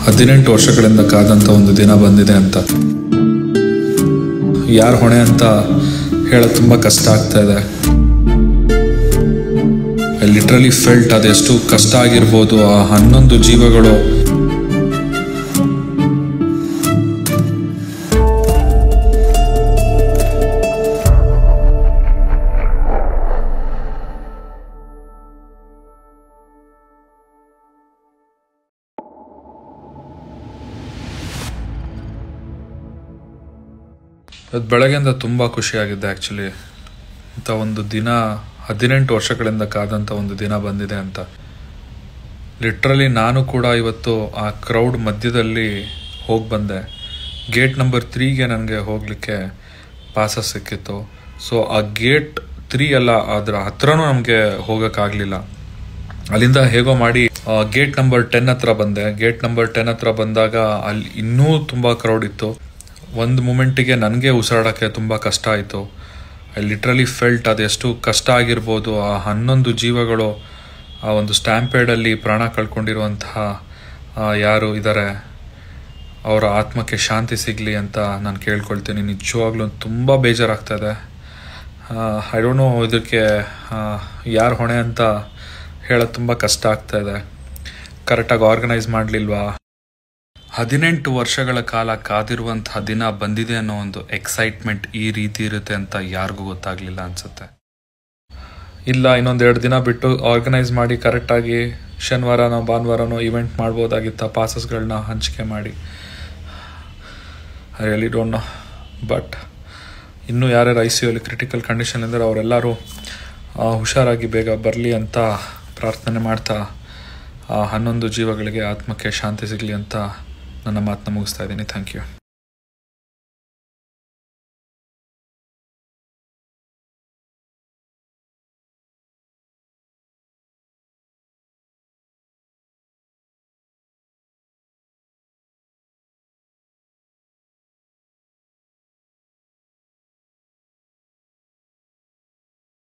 18 ವರ್ಷಗಳಿಂದ ಕಾದಂಥ ಒಂದು ದಿನ ಬಂದಿದೆ ಅಂತ. ಯಾರು ಹೊಣೆ ಅಂತ ಹೇಳೋದು ತುಂಬ ಕಷ್ಟ ಆಗ್ತಾ ಇದೆ. ಐ ಲಿಟ್ರಲಿ ಫೆಲ್ಟ್ ಅದೆಷ್ಟು ಕಷ್ಟ ಆಗಿರ್ಬೋದು. ಆ 11 ಜೀವಗಳು ಅದು ಬೆಳಗ್ಗೆಯಿಂದ ತುಂಬ ಖುಷಿಯಾಗಿದ್ದೆ. ಆ್ಯಕ್ಚುಲಿ ಇಂಥ ಒಂದು ದಿನ 18 ವರ್ಷಗಳಿಂದ ಕಾದಂಥ ಒಂದು ದಿನ ಬಂದಿದೆ ಅಂತ. ಲಿಟ್ರಲಿ ನಾನು ಕೂಡ ಇವತ್ತು ಆ ಕ್ರೌಡ್ ಮಧ್ಯದಲ್ಲಿ ಹೋಗಿ ಬಂದೆ. ಗೇಟ್ ನಂಬರ್ 3ಗೆ ನನಗೆ ಹೋಗಲಿಕ್ಕೆ ಪಾಸಸ್ ಸಿಕ್ಕಿತ್ತು. ಸೊ ಆ ಗೇಟ್ 3 ಅಲ್ಲ, ಅದರ ಹತ್ರನೂ ನಮಗೆ ಹೋಗೋಕ್ಕಾಗಲಿಲ್ಲ. ಅಲ್ಲಿಂದ ಹೇಗೋ ಮಾಡಿ ಗೇಟ್ ನಂಬರ್ 10 ಹತ್ರ ಬಂದೆ. ಗೇಟ್ ನಂಬರ್ 10 ಹತ್ರ ಬಂದಾಗ ಅಲ್ಲಿ ಇನ್ನೂ ತುಂಬ ಕ್ರೌಡ್ ಇತ್ತು. ಒಂದು ಮೂಮೆಂಟಿಗೆ ನನಗೆ ಉಸಿರಾಡೋಕ್ಕೆ ತುಂಬ ಕಷ್ಟ ಆಯಿತು. ಐ ಲಿಟ್ರಲಿ ಫೆಲ್ಟ್ ಅದೆಷ್ಟು ಕಷ್ಟ ಆಗಿರ್ಬೋದು. ಆ 11 ಜೀವಗಳು ಆ ಒಂದು ಸ್ಟ್ಯಾಂಪೇಡಲ್ಲಿ ಪ್ರಾಣ ಕಳ್ಕೊಂಡಿರುವಂತಹ ಯಾರು ಇದ್ದಾರೆ, ಅವರ ಆತ್ಮಕ್ಕೆ ಶಾಂತಿ ಸಿಗಲಿ ಅಂತ ನಾನು ಕೇಳ್ಕೊಳ್ತೀನಿ. ನಿಜವಾಗ್ಲೂ ತುಂಬ ಬೇಜಾರಾಗ್ತಾಯಿದೆ. ಐ ಡೋಂಟ್ ನೋ ಇದಕ್ಕೆ ಯಾರು ಹೊಣೆ ಅಂತ ಹೇಳೋದು ತುಂಬ ಕಷ್ಟ ಆಗ್ತಾಯಿದೆ. ಕರೆಕ್ಟಾಗಿ ಆರ್ಗನೈಸ್ ಮಾಡಲಿಲ್ವಾ? 18 ವರ್ಷಗಳ ಕಾಲ ಕಾದಿರುವಂತಹ ದಿನ ಬಂದಿದೆ ಅನ್ನೋ ಒಂದು ಎಕ್ಸೈಟ್ಮೆಂಟ್ ಈ ರೀತಿ ಇರುತ್ತೆ ಅಂತ ಯಾರಿಗೂ ಗೊತ್ತಾಗಲಿಲ್ಲ ಅನಿಸುತ್ತೆ. ಇಲ್ಲ, ಇನ್ನೊಂದು 2 ದಿನ ಬಿಟ್ಟು ಆರ್ಗನೈಸ್ ಮಾಡಿ ಕರೆಕ್ಟಾಗಿ ಶನಿವಾರನೋ ಭಾನುವಾರನೋ ಇವೆಂಟ್ ಮಾಡ್ಬೋದಾಗಿತ್ತ, ಪಾಸಸ್ಗಳನ್ನ ಹಂಚಿಕೆ ಮಾಡಿ. I really don't know. But ಇನ್ನೂ ಯಾರ್ಯಾರು ICUಲಿ ಕ್ರಿಟಿಕಲ್ ಕಂಡೀಷನ್ ಇದ್ದಾರೆ ಅವರೆಲ್ಲರೂ ಹುಷಾರಾಗಿ ಬೇಗ ಬರಲಿ ಅಂತ ಪ್ರಾರ್ಥನೆ ಮಾಡ್ತಾ 11 ಜೀವಗಳಿಗೆ ಆತ್ಮಕ್ಕೆ ಶಾಂತಿ ಸಿಗಲಿ ಅಂತ ನನ್ನ ಮಾತನ್ನ ಮುಗಿಸ್ತಾ ಇದ್ದೀನಿ. Thank you.